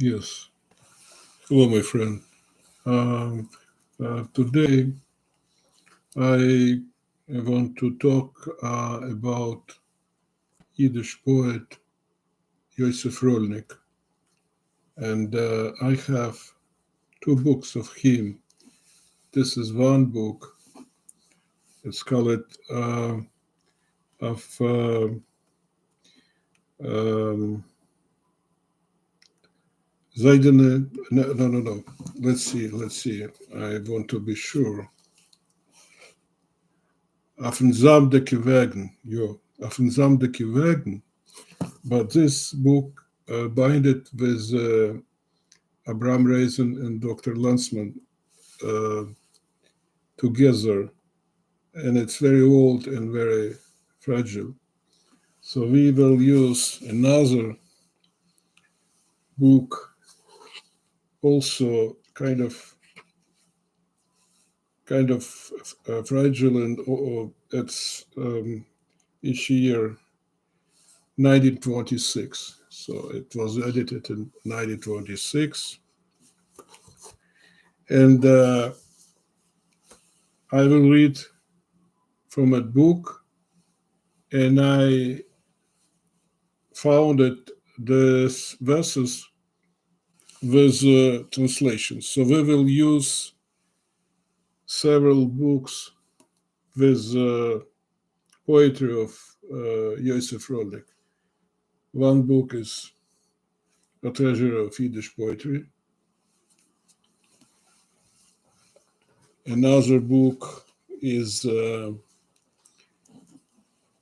Yes. Hello, my friend. Um, Today, I want to talk about Yiddish poet Yoisef Rolnik. And I have two books of him. This is one book. It's called of um, Zaydene. No, no, no, no. Let's see. Let's see. I want to be sure. Of Zamdykeh Vegn. Yo. Of Zamdykeh Vegn. But this book binded with Abraham Reisen and Dr. Lanzmann uh, together, and it's very old and very fragile. So we will use another book, also kind of fragile, and it's each year 1926. So it was edited in 1926, and I will read from a book, and I found that the verses with translations. So we will use several books with poetry of Yoisef Rolnik. One book is A Treasure of Yiddish Poetry. Another book is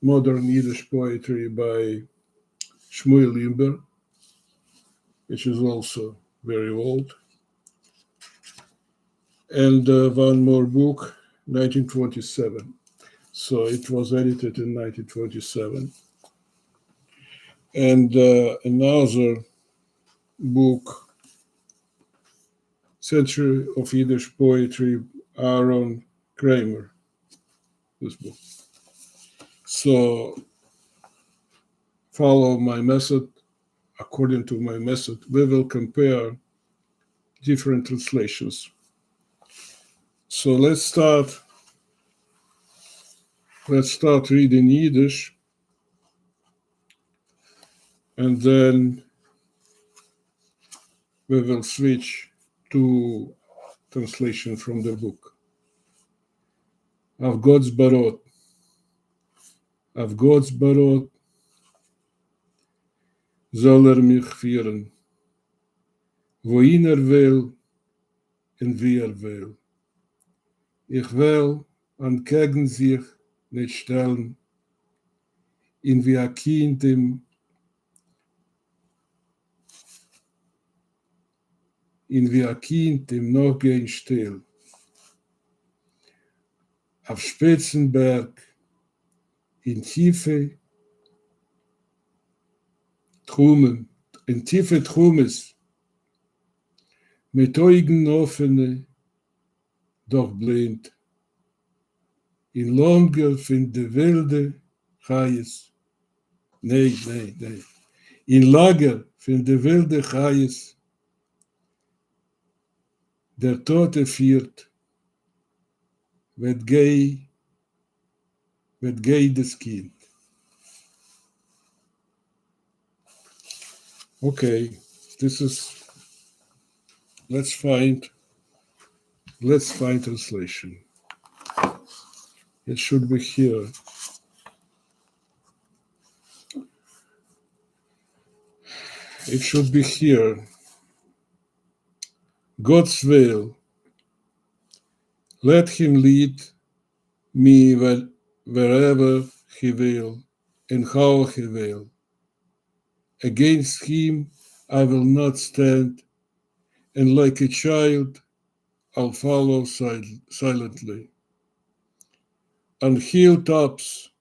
Modern Yiddish Poetry by Shmuel Limber, which is also very old. And one more book, 1927. So it was edited in 1927. And another book, Century of Yiddish Poetry, Aaron Kramer, this book. So follow my method. According to my method, we will compare different translations. So let's start reading Yiddish, and then we will switch to translation from the book. Auf Gottes Barot. Auf Gottes Barot soll mich führen, wohin will und wie will. Ich will an gegen sich nicht stellen, in wie ein Kind im noch gehen still. Auf Spitzenberg, in tiefe Trummes, mit Augen offene, doch blind. In Langer von der wilde Chais. Nee. In Lager von der wilde Chais, der Tote führt, wird gay das Kind. Okay, let's find translation. It should be here. It should be here. God's will. Let him lead me wherever he will and how he will. Against him I will not stand, and like a child I'll follow silently. On hilltops,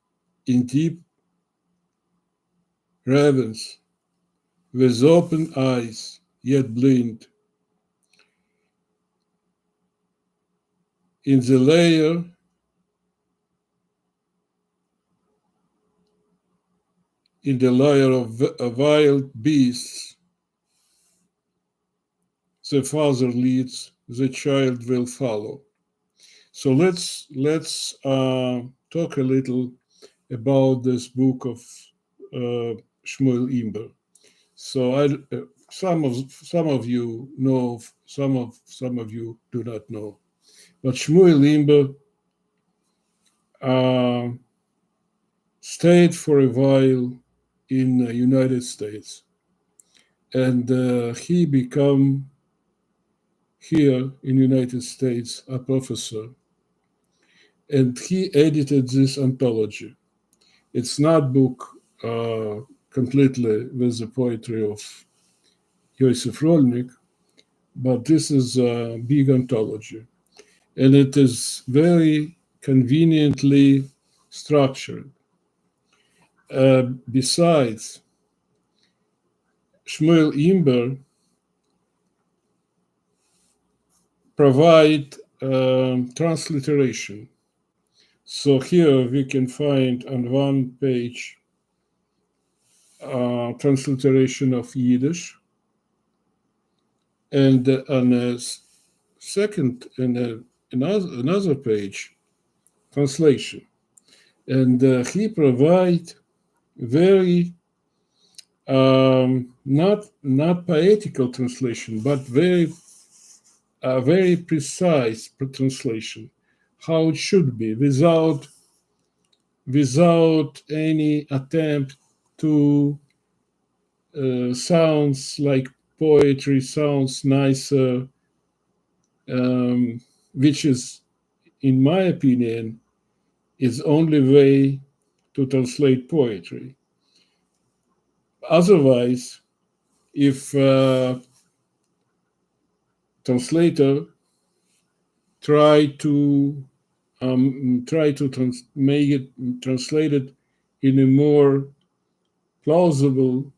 in deep ravines, with open eyes yet blind, in the lair of wild beasts, the father leads, the child will follow. So let's talk a little about this book of Shmuel Imber. So some of you know, some of you do not know, but Shmuel Imber stayed for a while in the United States, and he became here in United States a professor, and he edited this anthology. It's not book completely with the poetry of Yoisef Rolnik, but this is a big anthology, and it is very conveniently structured. Besides, Shmuel Imber provide transliteration. So here we can find on one page transliteration of Yiddish, and on a second, in another page, translation. And he provide very not poetical translation, but very precise translation, how it should be, without any attempt to sounds like poetry, sounds nicer, which is, in my opinion, is only way to translate poetry. Otherwise, if translator try to make it translate it in a more plausible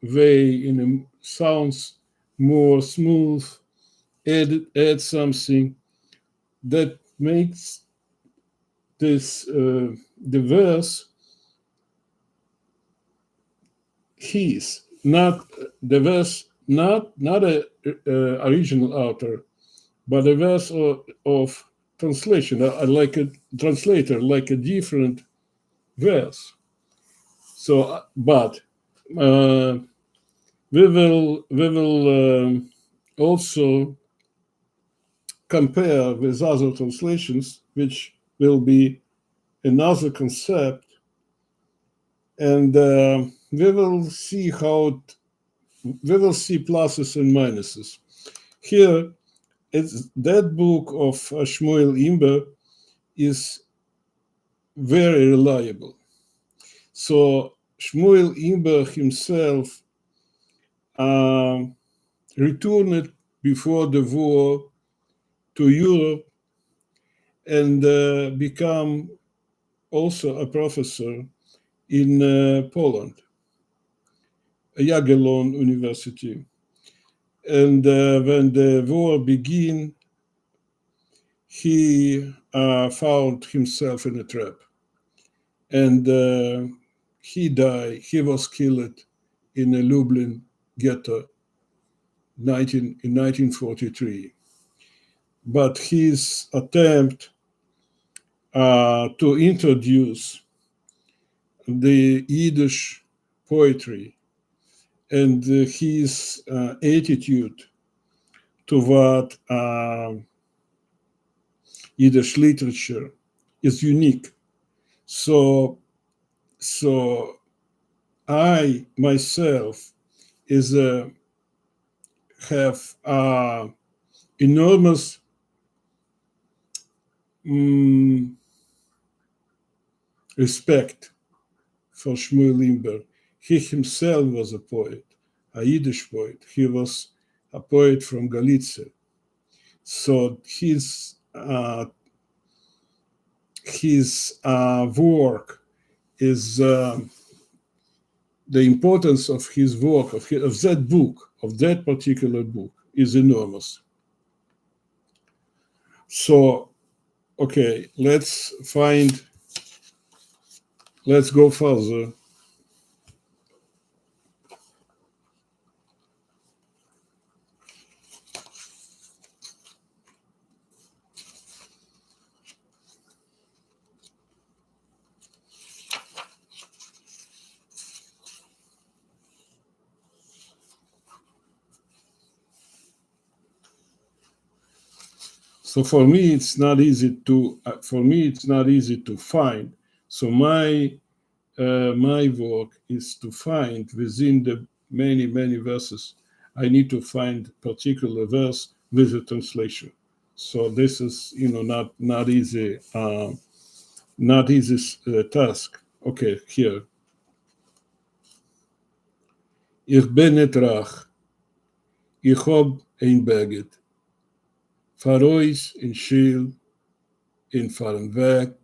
way, in a sounds more smooth, add something that makes this the verse his, not the verse, not a original author, but a verse of translation, like a translator, like a different verse. So, but we will also compare with other translations, which will be another concept, and we will see we will see pluses and minuses. Here, that book of Shmuel Imber is very reliable. So Shmuel Imber himself returned before the war to Europe and become also a professor in Poland, Jagiellon University. And when the war began, he found himself in a trap. And he died. He was killed in a Lublin ghetto in 1943. But his attempt to introduce the Yiddish poetry and his attitude toward Yiddish literature is unique. So I myself have enormous respect for Shmuel Imber. He himself was a poet, a Yiddish poet. He was a poet from Galicia. So his work is the importance of his work, of that book, of that particular book, is enormous. So, okay, let's go further. So for me, it's not easy to find. So my work is to find within the many verses. I need to find particular verse with a translation. So this is not easy task. Okay, here. Ich bin nicht rach. Ich hab ein Baget. Farois in Schiel, in Fahren weg.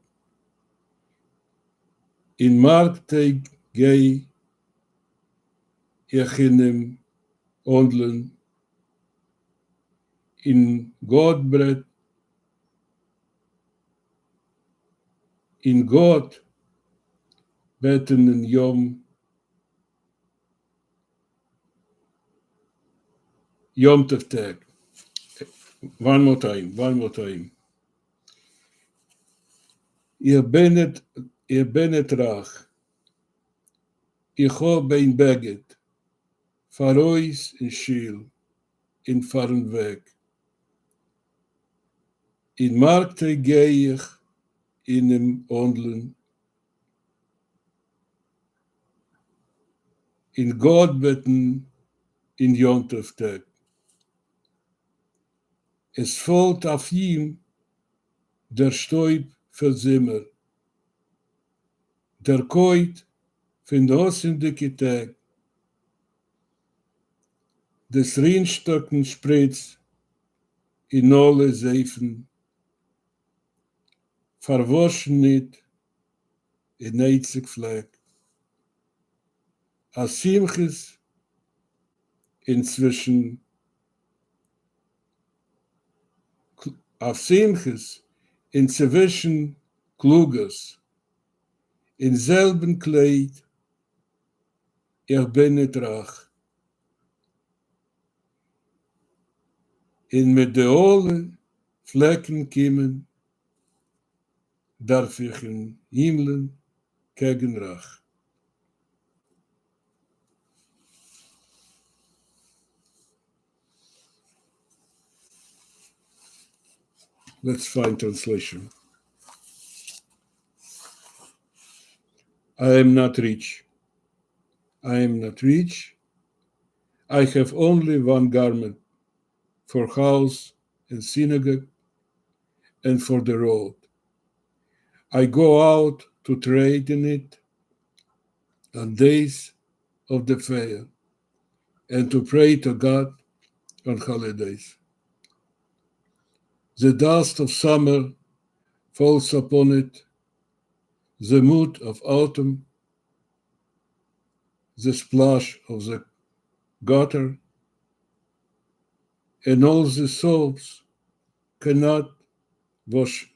In Marktag gei ich in dem Ondlen. In Gottbrett. In Gott beten in Yom Tov Tag. One more time. Ihr benet rach. Ich hab ein Baget. Farois in Schiel. In Fahren weg. In Markte geh ich in dem Ondlen. In Gott beten in Yom Tov Tag. Es folgt auf ihm der Stäub verzimmer. Der Koit von der Zamdykeh Tag. Des Rienstöcken spritzt in alle Seifen. Verwaschen nicht in einzig Fleck. Als Simches inzwischen Kluges, in selben Kleid, ich bin nicht rach. In mit de alle Flecken kommen, darf ich in Himmelen gegen rach. Let's find translation. I am not rich. I have only one garment for house and synagogue and for the road. I go out to trade in it on days of the fair and to pray to God on holidays. The dust of summer falls upon it, the mood of autumn, the splash of the gutter, and all the soaps cannot wash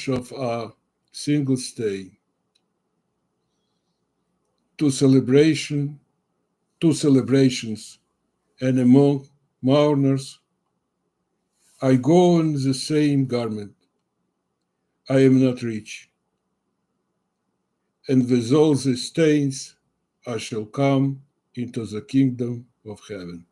off a single stain. Two celebrations, and among mourners, I go in the same garment. I am not rich. And with all the stains, I shall come into the kingdom of heaven.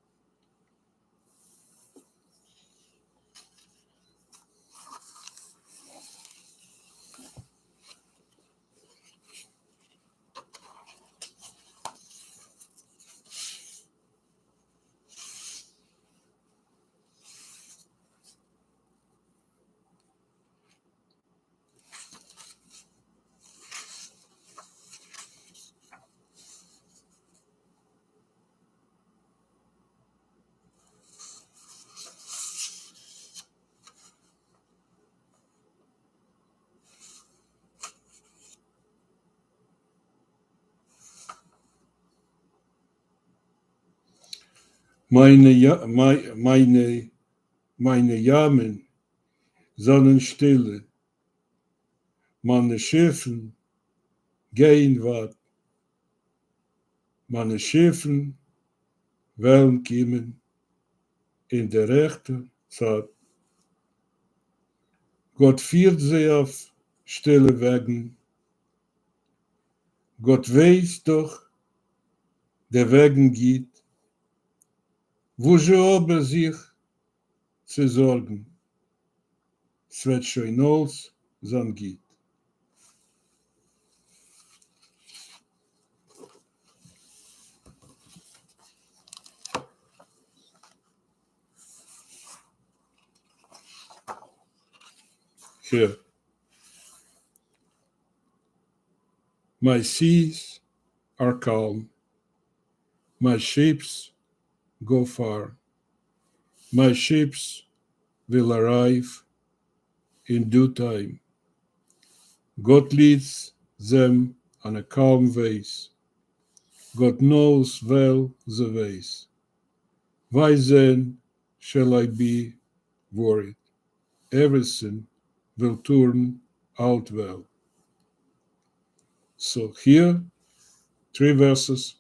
Meine Yamen Sonnenstille, meine Schiffen gehen wat, meine Schiffen werden kommen in der rechten Zeit. Gott führt sie auf stille Wegen. Gott weiß doch, der Wegen geht, wo sie über sich zu sorgen. Svetshoi Zangit. Here. My seas are calm. My ships go far. My ships will arrive in due time. God leads them on a calm ways. God knows well the ways. Why then shall I be worried? Everything will turn out well. So here, 3 verses,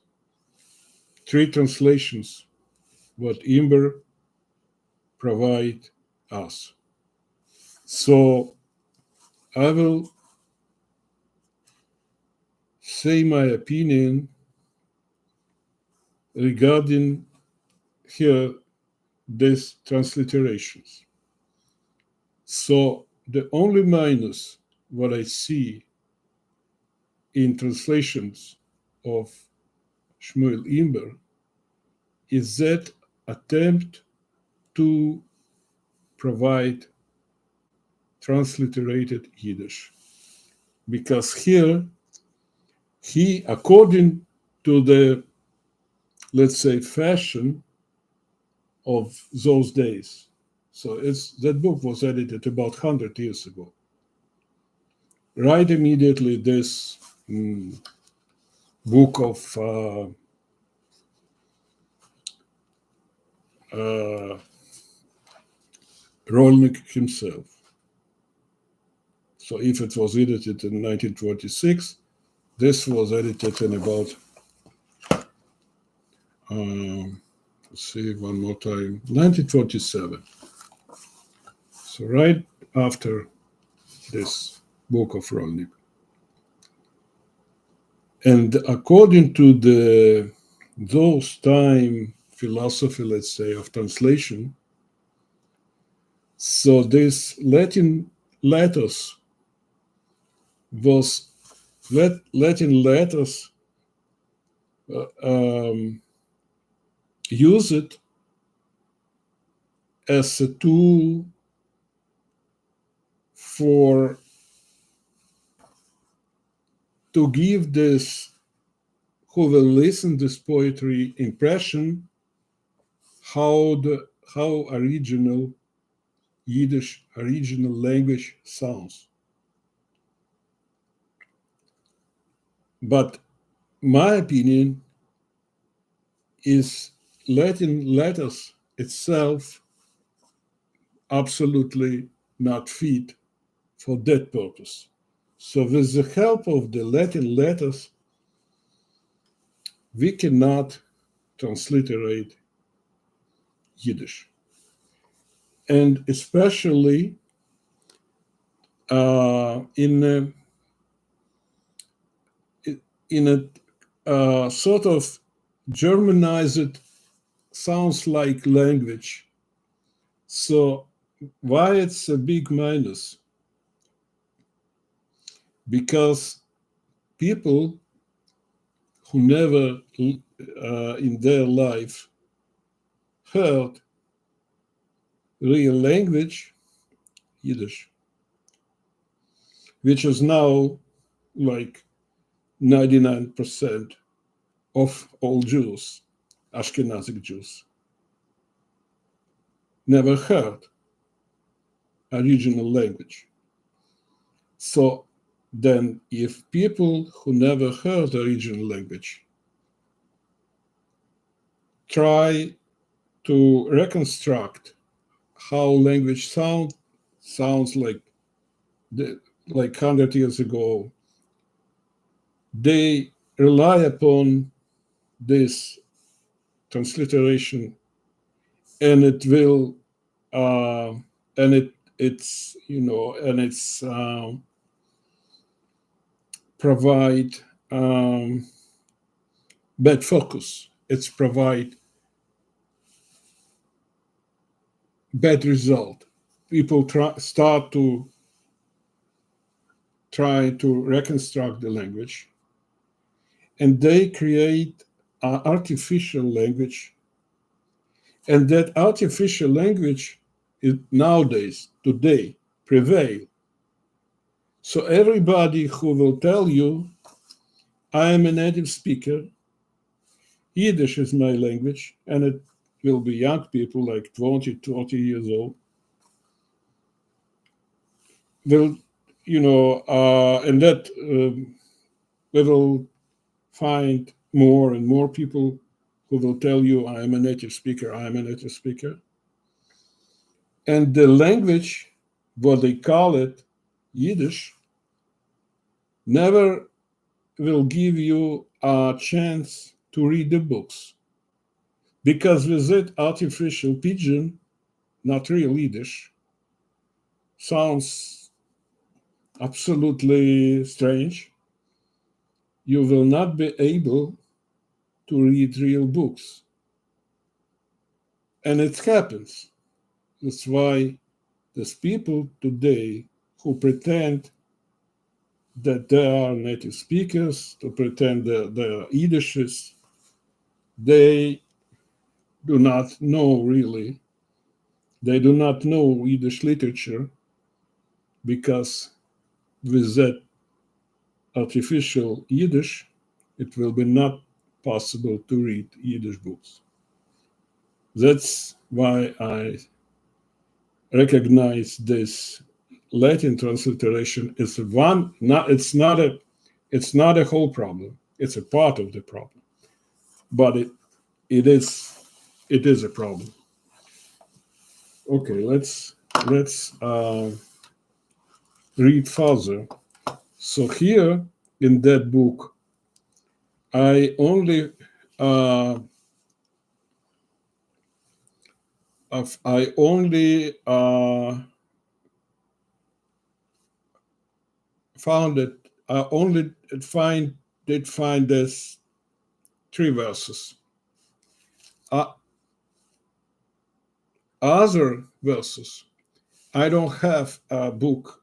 3 translations, what Imber provide us. So I will say my opinion regarding here these transliterations. So the only minus what I see in translations of Shmuel Imber is that attempt to provide transliterated Yiddish. Because here, he, according to the, let's say, fashion of those days, so that book was edited about 100 years ago. Right immediately, this book of Rolnik himself. So if it was edited in 1926, this was edited in about, let's see one more time, 1927. So right after this book of Rolnik. And according to those time philosophy, let's say, of translation, so this Latin letters was Latin letters use it as a tool to give this who will listen this poetry impression how original Yiddish original language sounds. But my opinion is Latin letters itself absolutely not fit for that purpose. So with the help of the Latin letters, we cannot transliterate Yiddish. And especially in a sort of Germanized sounds like language. So why it's a big minus? Because people who never in their life heard real language, Yiddish, which is now like 99% of all Jews, Ashkenazic Jews, never heard original language. So then if people who never heard original language try to reconstruct how language sounds like 100 years ago, they rely upon this transliteration, and it will it's provide bad focus. It's provide bad result. people start to try to reconstruct the language, and they create an artificial language. And that artificial language is nowadays, today, prevail. So everybody who will tell you, I am a native speaker, Yiddish is my language, and it will be young people like 20, 30 years old, will, and that we will find more and more people who will tell you, I am a native speaker, I am a native speaker. And the language, what they call it, Yiddish, never will give you a chance to read the books. Because with that artificial pidgin, not real Yiddish, sounds absolutely strange. You will not be able to read real books. And it happens. That's why there's people today who pretend that they are native speakers, to pretend that they are Yiddishists. They do not know really. They do not know Yiddish literature, because with that artificial Yiddish, it will be not possible to read Yiddish books. That's why I recognize this Latin transliteration is one. It's not a whole problem. It's a part of the problem, but it is a problem. Okay, let's read further. So here in that book, I only found it. I only did find this 3 verses. Other verses, I don't have a book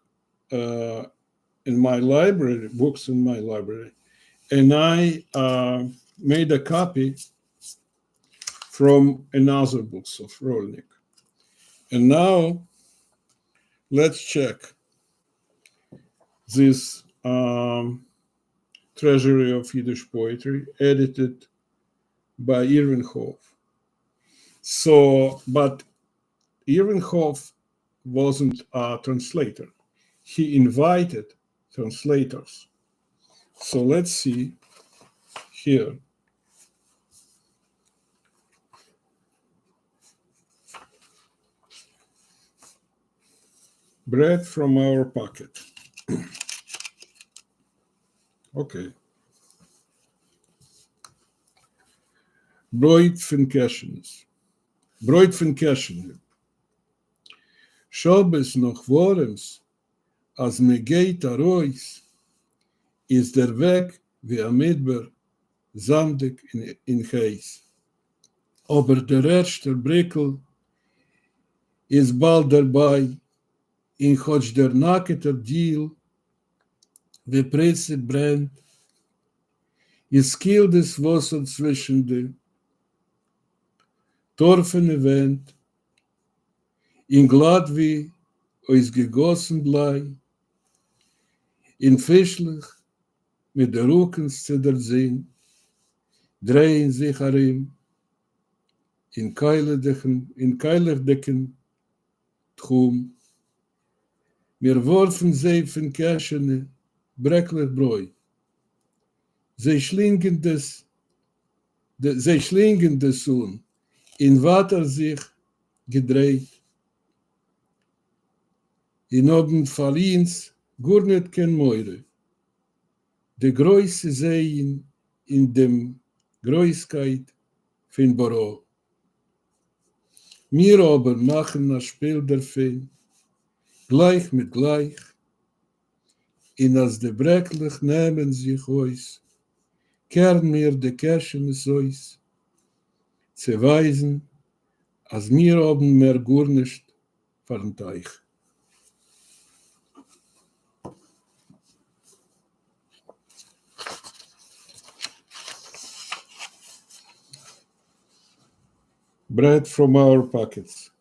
in my library, books in my library, and I made a copy from another books of Rolnik. And now let's check this Treasury of Yiddish Poetry, edited by Irving Hof. So, but Irving Hof wasn't a translator. He invited translators. So let's see here. Bread from our pocket. Okay. Brood van Kerstmis. Brood van Kerstmis. Shabbos noch Worms, als me geht a rois, is der Weg wie a Midbar, Zamdykeh in Geis. Aber der erste Brickel is bald dabei, in Gotts der naketer Deal, wie Presse brennt, is kildes Wasser zwischen de torfene Wand, in glad wie ois gegossen Blei, in fischlich mit der Rukens zu der Sinn, drehen sich arim, in keilerdicken Tchum, mir worfen sie von Kerschene, brecklich Bräu. Sie schlingen des Sohn, in Water sich gedreht, in oben Fallins, gur net ken Meure. De Größe sehen in dem Größkeit von Baro. Wir aber machen das Spiel davon, gleich mit gleich, in als de brecklich nehmen sich aus, kehren mir de Kerschnis aus, zu weisen, als wir oben mehr gar nicht van den teich. Bread from our pockets.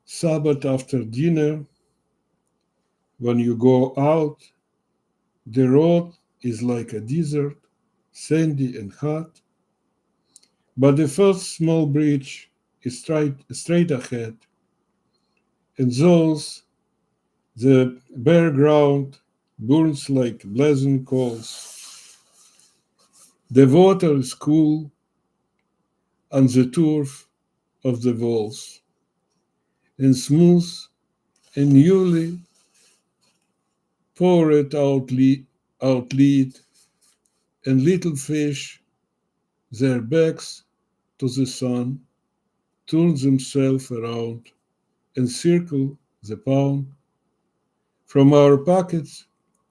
Sabbath after dinner, when you go out, the road is like a desert, sandy and hot, but the first small bridge is straight ahead, and those the bare ground burns like blazing coals. The water is cool on the turf of the walls, and smooth and newly poured out lead, and little fish, their backs to the sun, turn themselves around and circle the pond. From our pockets,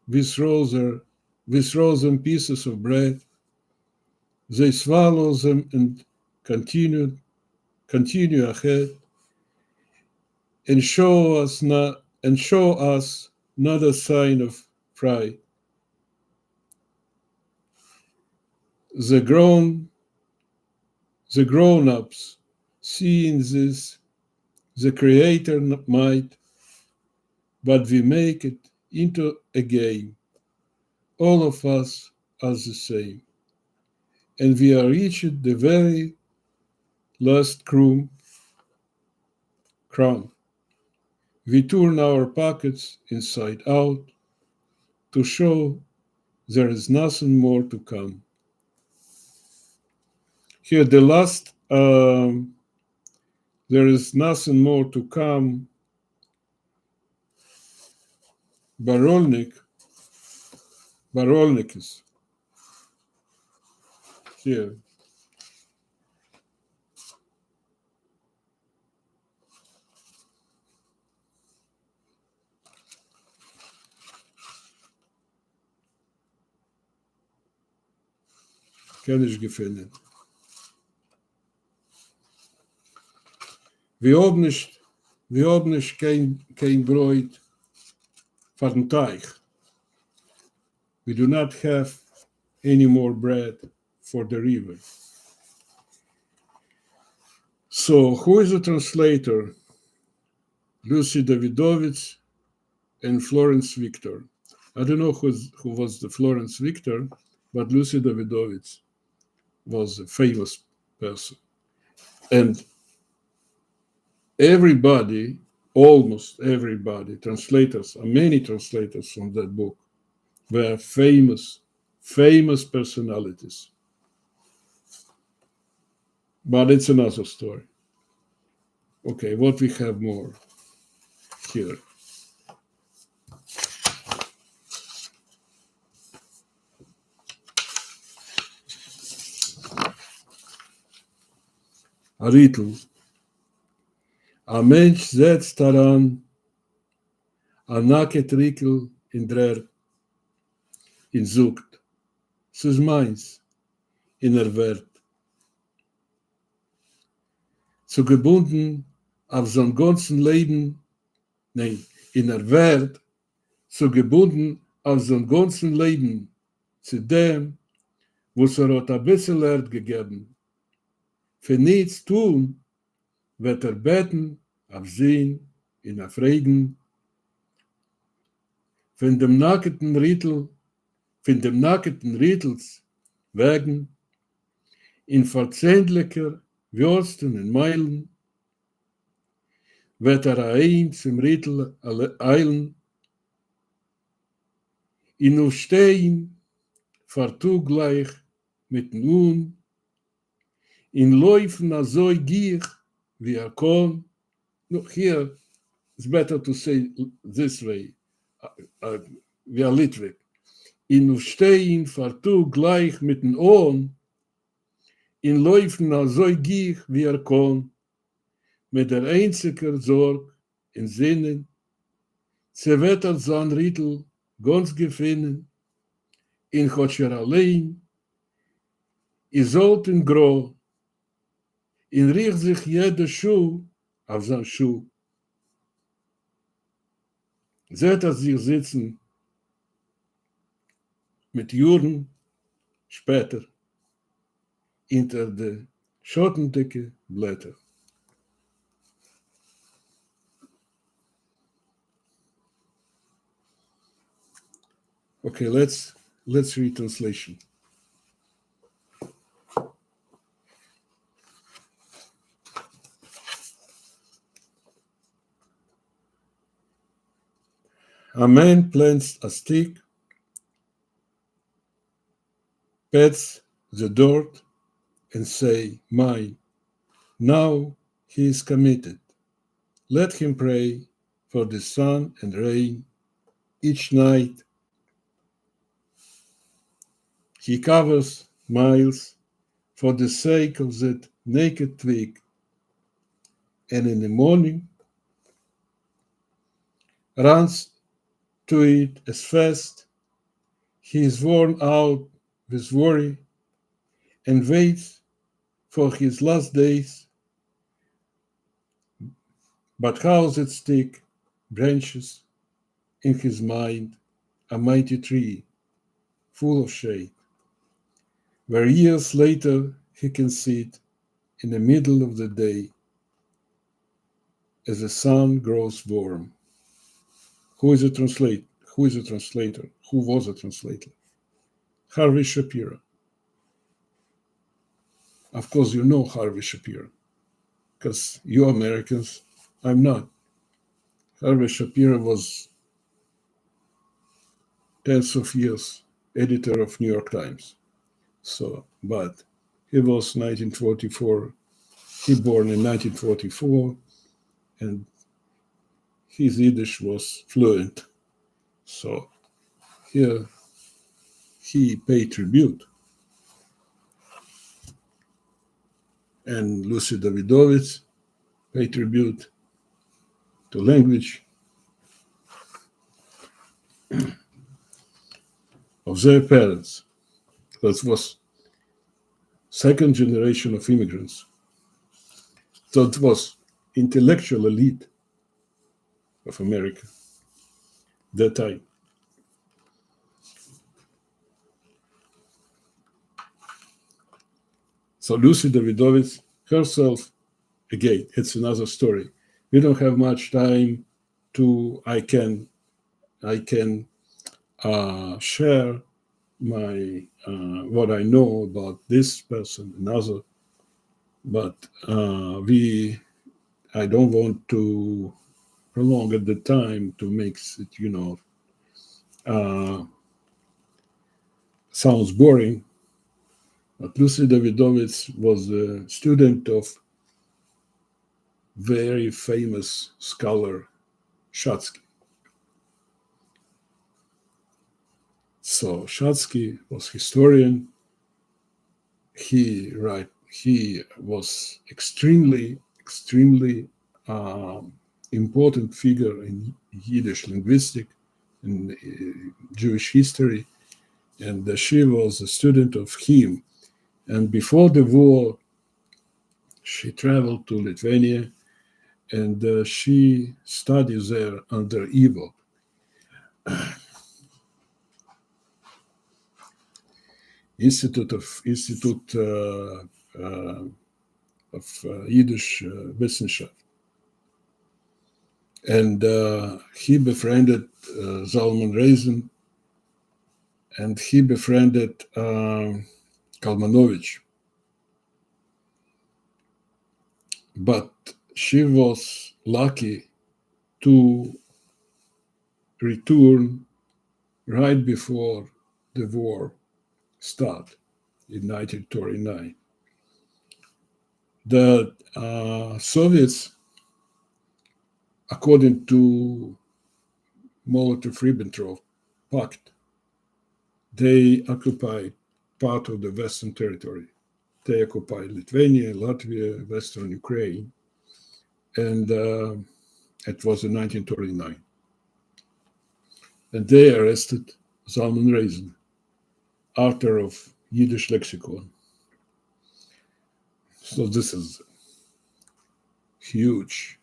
we throw them pieces of bread. They swallow them and continue ahead and show us not a sign of pride. The grown-ups see in this the Creator might, but we make it into a game. All of us are the same, and we are reached the very last crumb. We turn our pockets inside out to show there is nothing more to come. Here, the last, there is nothing more to come, Rolnik is here. Kann ich gefunden. Wir haben nicht kein Brot für den Teich. We do not have any more bread for the river. So, who is the translator? Lucy Davidovich and Florence Victor. I don't know who was the Florence Victor, but Lucy Davidovich was a famous person. And everybody, almost everybody, translators, many translators from that book, were famous personalities. But it's another story. Okay, what we have more here. A riddle. A Mensch setzt daran, a nacket Rickel in Drer, in sucht. Es ist meins, in Wert. Zu gebunden auf sein ganzen Leben, in Wert, zu gebunden auf sein ganzen Leben, zu dem, was hat ein bisschen Erd gegeben. Für nichts tun, wird beten, auf sehen, in Regen, von dem nackten Rittels Wegen, in verzähnlicher Würsten und Meilen, wird ein zum Rittel eilen, in aufstehen, vertugleich mit nun, in laufen so gier, wie kann. No, here, it's better to say this way, we are Litwik. In aufstehen, vertugleich mit den Ohren, in laufen so gier, wie kann, mit der einzigen Sorg in Sinnen, ze wird sein Rittel ganz gefunden, in Hotscher allein, in Solten groh, in riecht sich jede Schuh auf seinem Schuh. Seht er sich sitzen mit Juden später hinter der schottendicke Blätter. Okay, let's read translation. A man plants a stick, pats the dirt, and say, mine. Now he is committed. Let him pray for the sun and rain each night. He covers miles for the sake of that naked twig, and in the morning runs to it as fast. He is worn out with worry and waits for his last days. But how that stick branches in his mind a mighty tree full of shade, where years later he can sit in the middle of the day as the sun grows warm. Who is a translator? Who is a translator? Who was a translator? Harvey Shapiro. Of course, you know Harvey Shapiro, because you Americans, I'm not. Harvey Shapiro was tens of years editor of New York Times. So, but he was 1944. He born in 1944, and his Yiddish was fluent. So here he paid tribute. And Lucy Davidovich paid tribute to language of their parents. That was second generation of immigrants. That was intellectual elite of America that time. So Lucy Davidovich herself, again, it's another story. We don't have much time to. I can share my what I know about this person, another, but I don't want to prolong at the time to make it, sounds boring. But Lucy Davidovich was a student of very famous scholar Shatsky. So Shatsky was historian. He was extremely important figure in Yiddish linguistics, in Jewish history, and she was a student of him. And before the war, she traveled to Lithuania, and she studied there under Ivo. Institute of Yiddish Wissenschaft. And he befriended Zalman Reisen, and he befriended Kalmanovich. But she was lucky to return right before the war started in 1939. The Soviets, according to Molotov-Ribbentrop Pact, they occupied part of the Western territory. They occupied Lithuania, Latvia, Western Ukraine, and it was in 1939. And they arrested Zalman Reisen, author of Yiddish lexicon. So this is huge,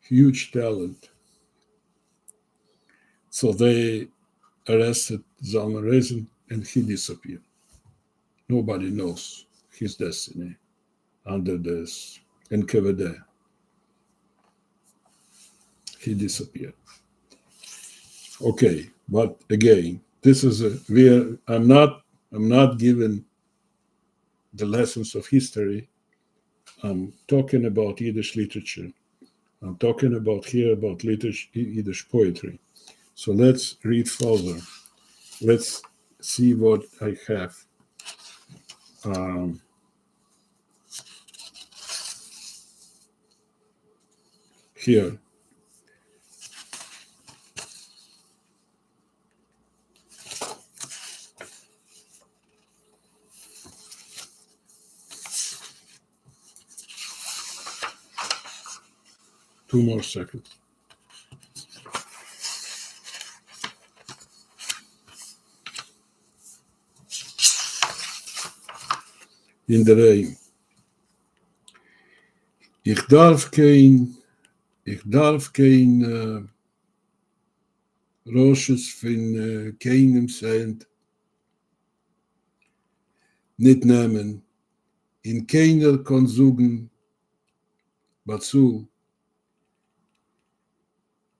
huge talent. So they arrested Zalman Rezen and he disappeared. Nobody knows his destiny under this NKVD. He disappeared. Okay, but again, this is I'm not giving the lessons of history. I'm talking about Yiddish literature. I'm talking about Yiddish poetry. So let's read further. Let's see what I have here. Two more seconds. In der Reim. Ich darf kein Rosches von keinem Cent nicht nehmen. In keiner kann sagen, Batzul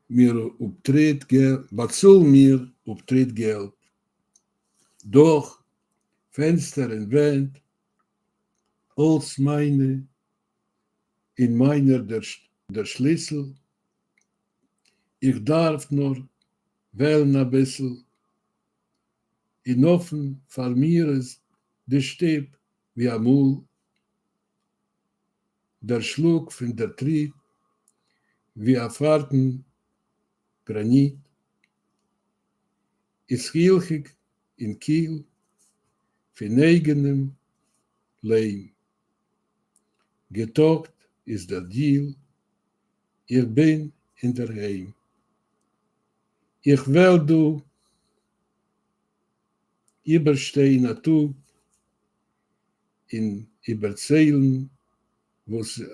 mir uptritt Geld. Doch Fenster und Wand, als meine, in meiner der Schlüssel, ich darf nur wählen ein bisschen, in offen vor mir ist der Stäb wie amul, der Schluck von der Trieb, wie erfahrten Granit, ist hilchig in Kiel, von eigenem Leim. Getockt ist der Deal, ich bin in der Heim. Ich will du überstehen natu in überzählen,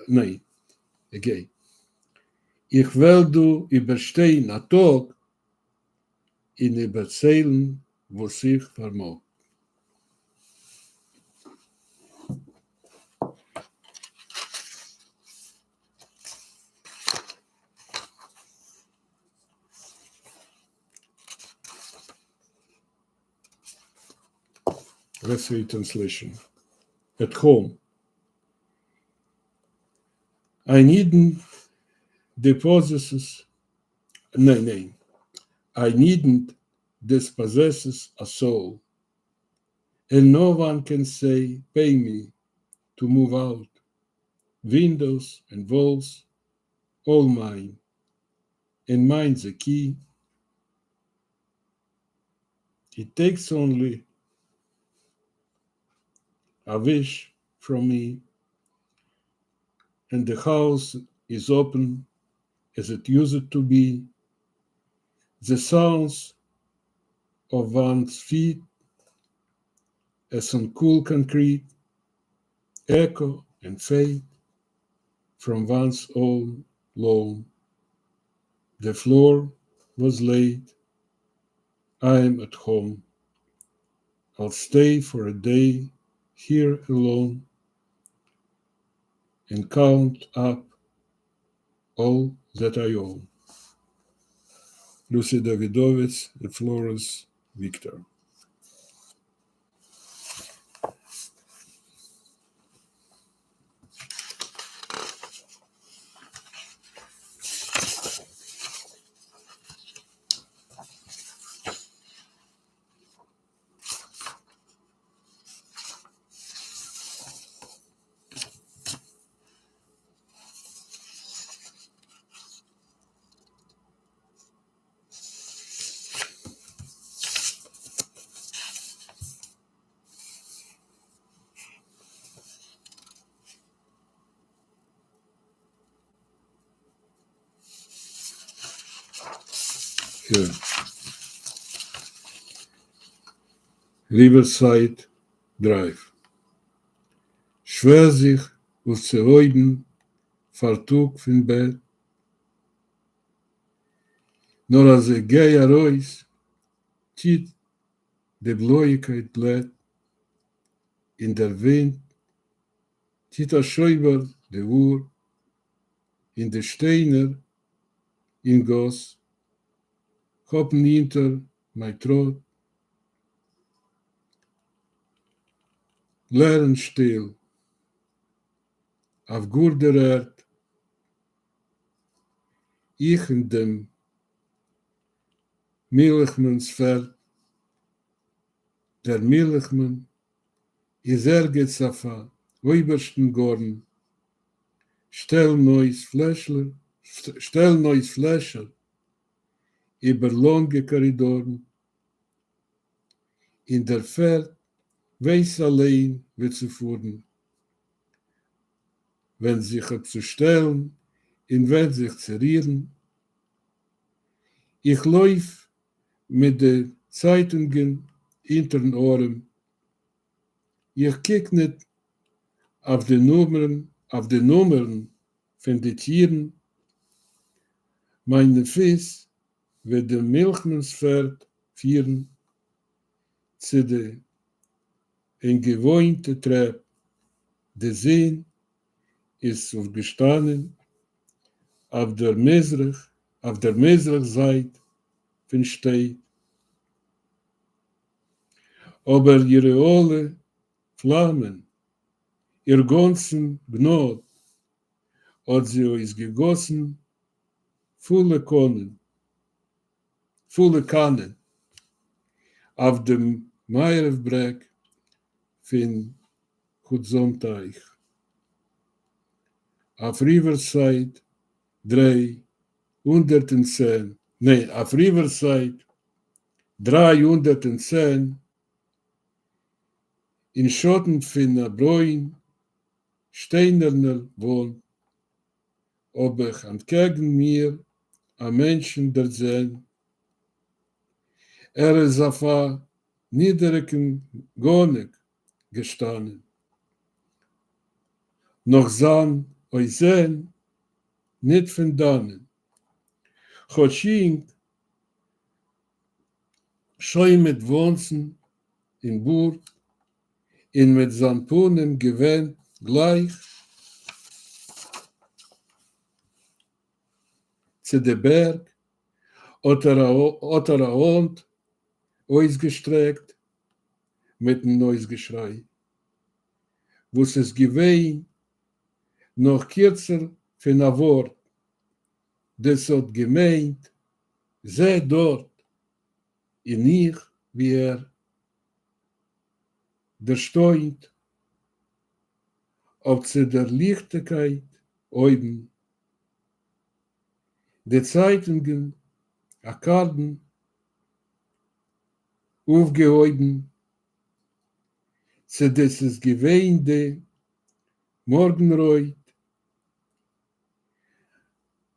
nein, okay. Ich will du überstehen natu in überzählen, was ich vermag. Let's read translation. At home. I needn't dispossesses. No. I needn't dispossesses a soul. And no one can say, pay me to move out. Windows and walls, all mine. And mine's the key. It takes only a wish from me, and the house is open as it used to be. The sounds of one's feet as on cool concrete echo and fade from one's own lawn. The floor was laid. I am at home. I'll stay for a day here alone and count up all that I own. Lucy Davidovitz, the Flores, Victor. Here. Riverside Drive. Schwer sich auszuräumen fartug fin Bett. Nur als gehe raus, zieht die Bläuigkeit blätt, in der Wind, zieht Schäuber die Uhr, in der Steiner, in Goss, hoppen hinter mein Trott, leeren still, auf Gurder Erd, ich in dem Milchmans Feld, der Milchmann, is ergens auf a obersten Gorn, stell neues Fläschler, über lange Korridoren, in der Feld weiß allein, wie zu fuhren, wenn sich abzustellen, in wenn sich zerrieren. Ich läuf mit den Zeitungen hinter den Ohren. Ich kick nicht auf die Nummern von den Tieren. Meine Fies wird der Milchmannsfeld führen zu der gewohnten Treppe. Der Sehen ist aufgestanden auf der Mezrach-Seite von Steit. Aber ihre alle Flammen, ihr ganzen Gnad, hat sie uns gegossen, volle Kannen, auf dem Meierbreg von Zamdykeh. Auf Riverside 310, auf Riverside 310, in Schotten von der Bräun, Steinerner wohnt, ob ich entgegen mir ein Menschen der sehen. Ist auf a niedrigen Gornik gestanden. Noch sahen euch sehen, nicht von dannen. Chotschink, scheu mit Wonsen in Burg, in mit Sampunen gewähnt, gleich zu der Berg, oder a Hund, ausgestreckt, mit einem neues Geschrei. Wo es gewähnt, noch kürzer für ein Wort, das hat gemeint, sei dort, in ich, wie der steht, ob zu der Lichtigkeit oben, die Zeitungen, Akkarden, aufgehoben, zu des es gewähnte Morgenreut,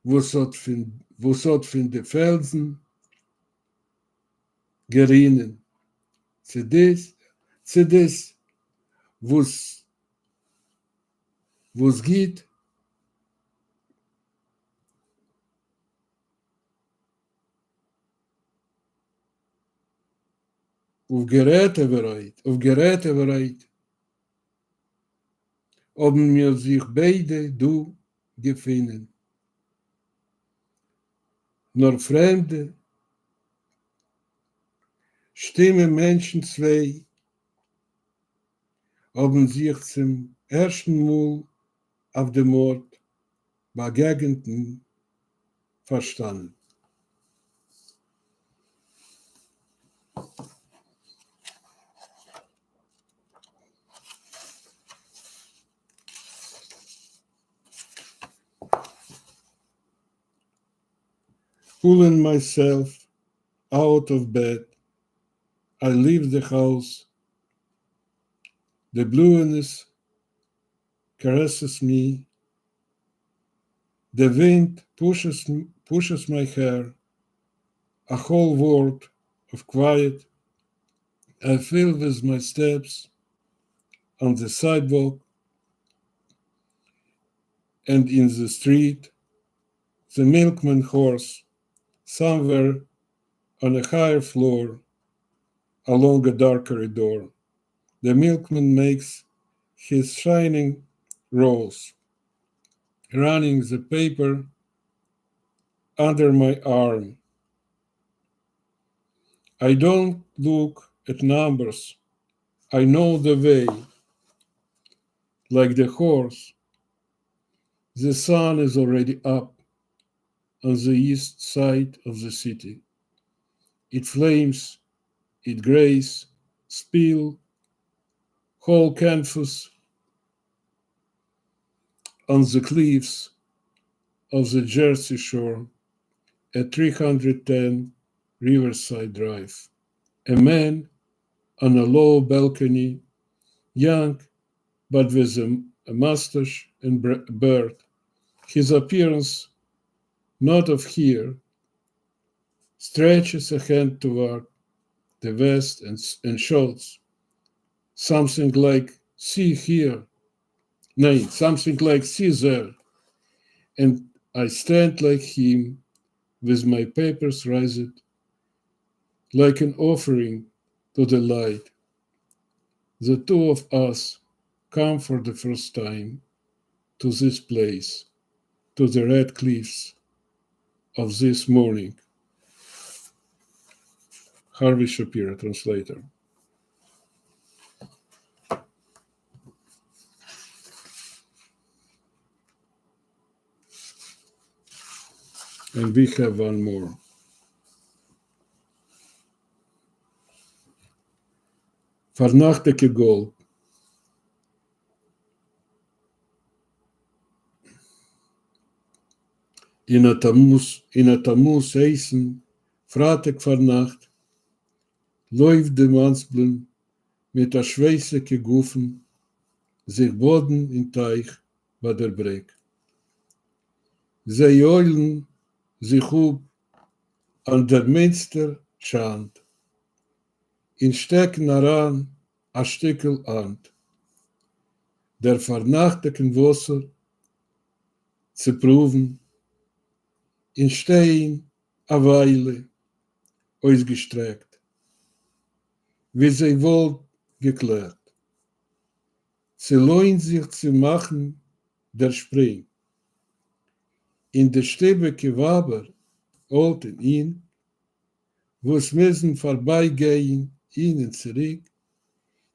wo es hat von den Felsen gerinnen, zu des, wo es geht, auf Geräte bereit, haben mir sich beide du gefunden. Nur fremde, stimme Menschen zwei, haben sich zum ersten Mal auf dem Mord begegnet verstanden. Pulling myself out of bed, I leave the house. The blueness caresses me. The wind pushes my hair. A whole world of quiet. I feel with my steps on the sidewalk. and in the street, the milkman horse, somewhere on a higher floor, along a dark corridor. The milkman makes his shining rolls, running the paper under my arm. I don't look at numbers. I know the way. Like the horse, the sun is already up on the east side of the city. It flames, it grays, spill, whole canvas on the cliffs of the Jersey Shore at 310 Riverside Drive. A man on a low balcony, young but with a mustache and beard. His appearance not of here, stretches a hand toward the west and shouts something like, see here, nay, something like, see there. And I stand like him with my papers raised like an offering to the light. The two of us come for the first time to this place, to the red cliffs of this morning. Harvey Shapiro, translator. And we have one more. Vernachtelijke goal. In a Tammuz eisen, fratig vernacht, läuft de mansblum mit a schweißige Guffen, sich boden in Teich bei der Breck. Sie eulen sich up an der Münster Schand, in stecken heran a Stückel Ant, der vernachteten Wasser zu proben, in Stehen a Weile ausgestreckt, wie sie wohl geklärt. Sie lohnt sich zu machen der Spring. In der Stäbe Waber olten ihn, wo es müssen vorbeigehen, ihnen zurück,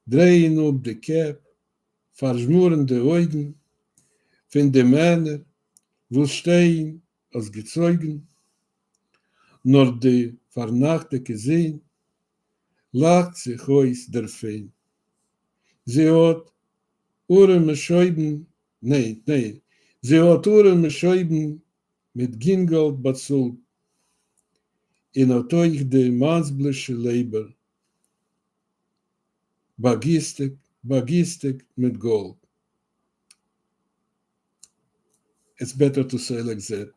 drehen ob die Cap, verschmuren die Augen, von den Männern, wo stehen als Gezeugen, nur die vernachtete sehen, lacht sich aus der Fein. Sie hat Uhren Scheiben, sie hat Uhren Scheiben mit Gingold bezahlt, in hat euch die mansblische Leber, Bagistik mit Gold. It's better to say like that.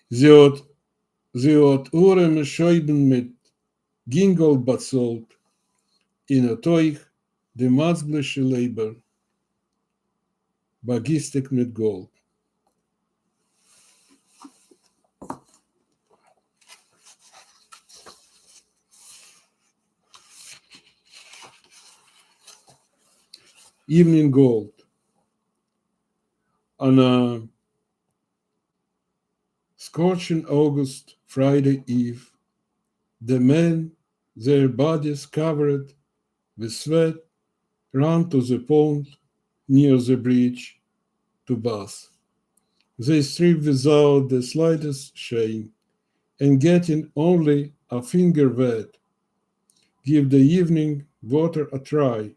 Sie hat Uhren Scheiben mit Gingold bezahlt, in hat euch die mansblische Leber, Bagistik mit Gold. Evening Gold. On a scorching August Friday eve, the men, their bodies covered with sweat, ran to the pond near the bridge to bath. They stripped without the slightest shame, and getting only a finger wet, give the evening water a try,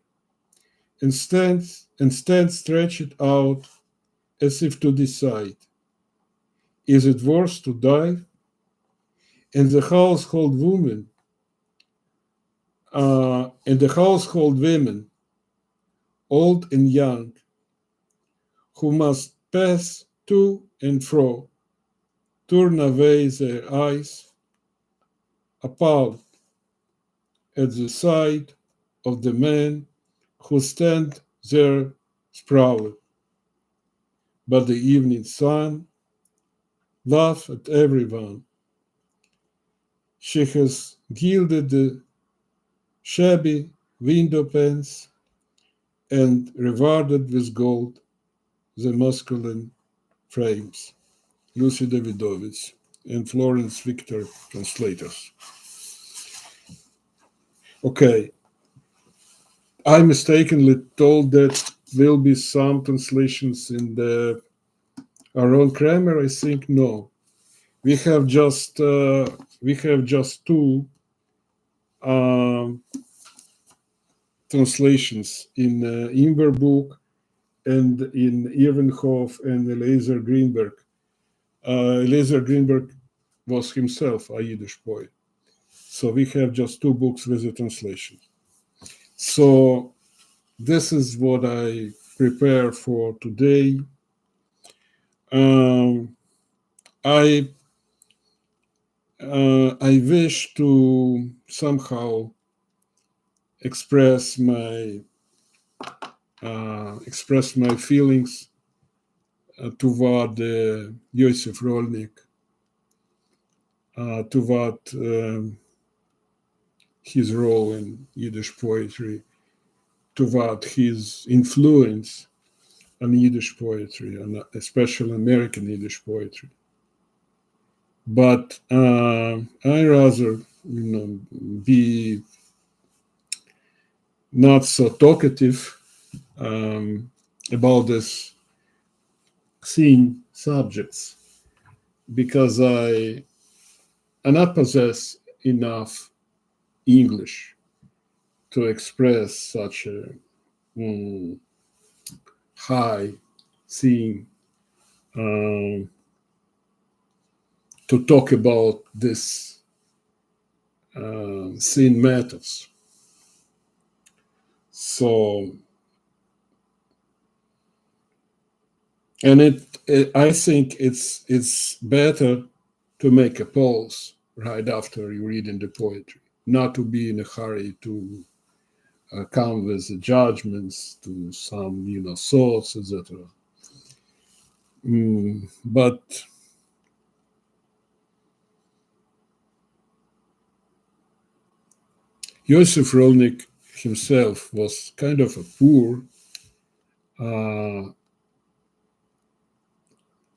and stand stretched out as if to decide, is it worse to dive? And the household women, old and young, who must pass to and fro, turn away their eyes, appalled at the sight of the men who stand there sprawled, but the evening sun laughs at everyone. She has gilded the shabby window panes and rewarded with gold the masculine frames. Lucy Davidovich and Florence Victor translators. Okay, I mistakenly told that will be some translations in the Aaron Kramer. I think no. We have just two um, translations in Imber book and in Irvenhof and Eliezer Greenberg. Eliezer Greenberg was himself a Yiddish poet. So we have just two books with the translation. So this is what I prepare for today. Um, I I wish to somehow express my feelings toward Yoisef Rolnik, toward his role in Yiddish poetry, toward his influence on Yiddish poetry, and especially American Yiddish poetry. But I rather, be not so talkative about this scene subjects because I not possess enough English to express such a high scene, to talk about this scene matters. So, and I think it's better to make a pause right after you reading the poetry, not to be in a hurry to come with the judgments to some thoughts, etc. But Yoisef Rolnik himself was kind of a poor.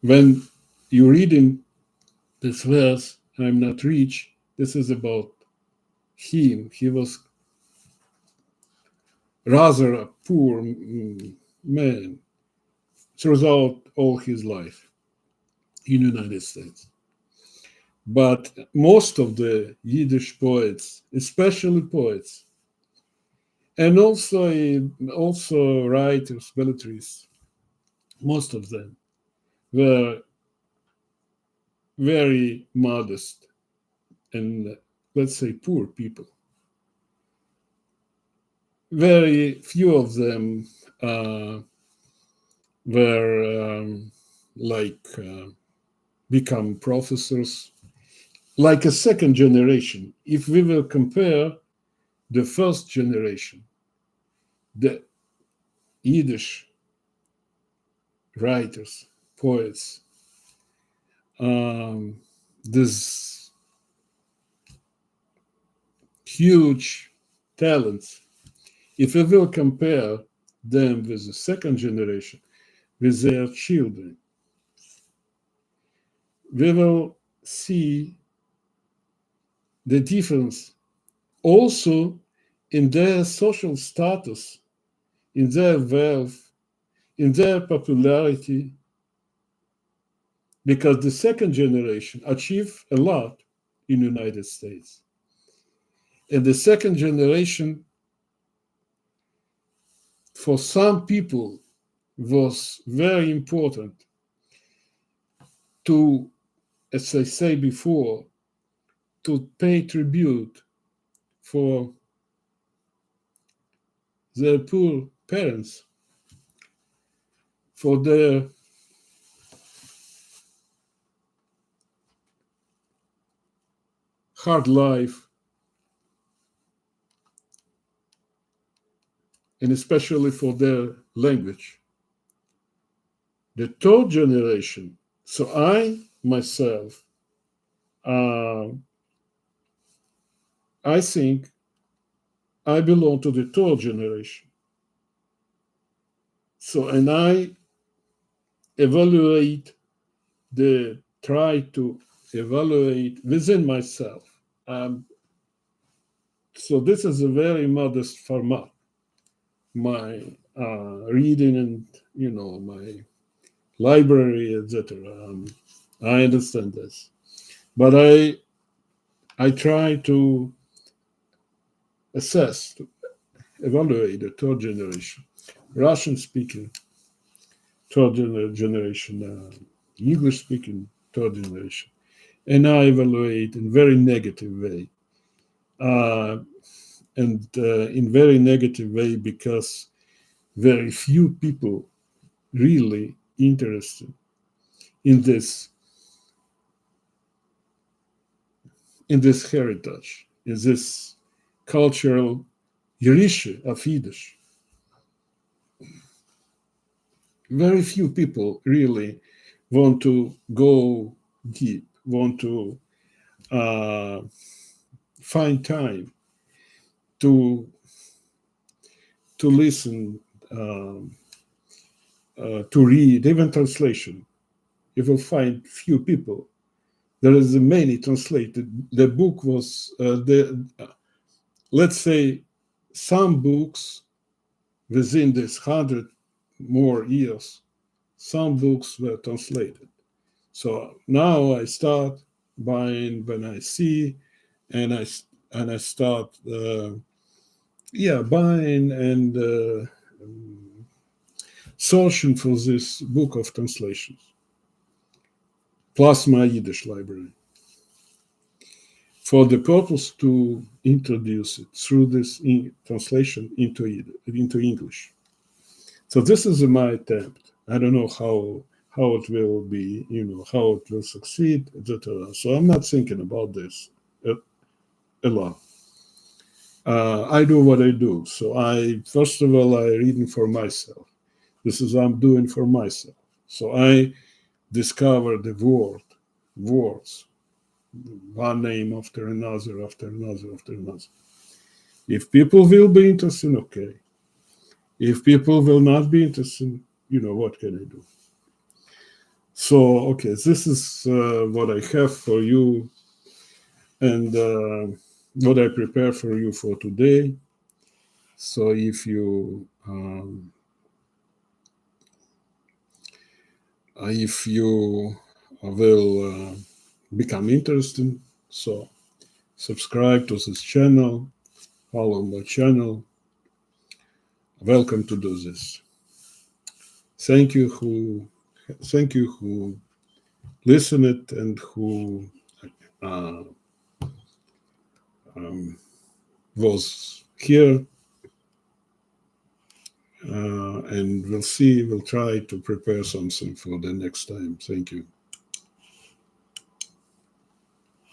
When you read in this verse, I'm not rich, this is about him. He was rather a poor man throughout all his life in the United States. But most of the Yiddish poets, especially poets, and also writers, belletrists, most of them were very modest and, let's say, poor people. Very few of them were become professors, like a second generation. If we will compare the first generation, the Yiddish writers, poets, this huge talents, if we will compare them with the second generation, with their children, we will see the difference also in their social status, in their wealth, in their popularity, because the second generation achieved a lot in the United States. And the second generation, for some people, was very important to, as I say before, to pay tribute for their poor parents, for their hard life, and especially for their language, the third generation. So I myself, I think I belong to the third generation. So, and I try to evaluate within myself. So this is a very modest format. My reading and my library, etc. I understand this, but I try to assess, to evaluate the third generation, Russian speaking third generation, English speaking third generation, and I evaluate in very negative way, and in very negative way because very few people really interested in this heritage, in this cultural Yiddish of Yiddish. Very few people really want to go deep, want to find time to listen, to read, even translation. You will find few people. There is many translated. The book was let's say, some books within this 100 more years, some books were translated. So now I start buying when I see, and I start buying and searching for this book of translations, plus my Yiddish library, for the purpose to introduce it through this translation into English. So this is my attempt. I don't know how it will be, how it will succeed, etc. So I'm not thinking about this a lot. I do what I do. So first of all, I reading for myself. This is what I'm doing for myself. So I discover the words, one name after another, after another, after another. If people will be interested, okay. If people will not be interested, what can I do? So, okay, this is what I have for you and what I prepare for you for today. So if you will become interested, so subscribe to this channel, follow my channel. Welcome to do this. Thank you who listened and who was here, and we'll try to prepare something for the next time. Thank you.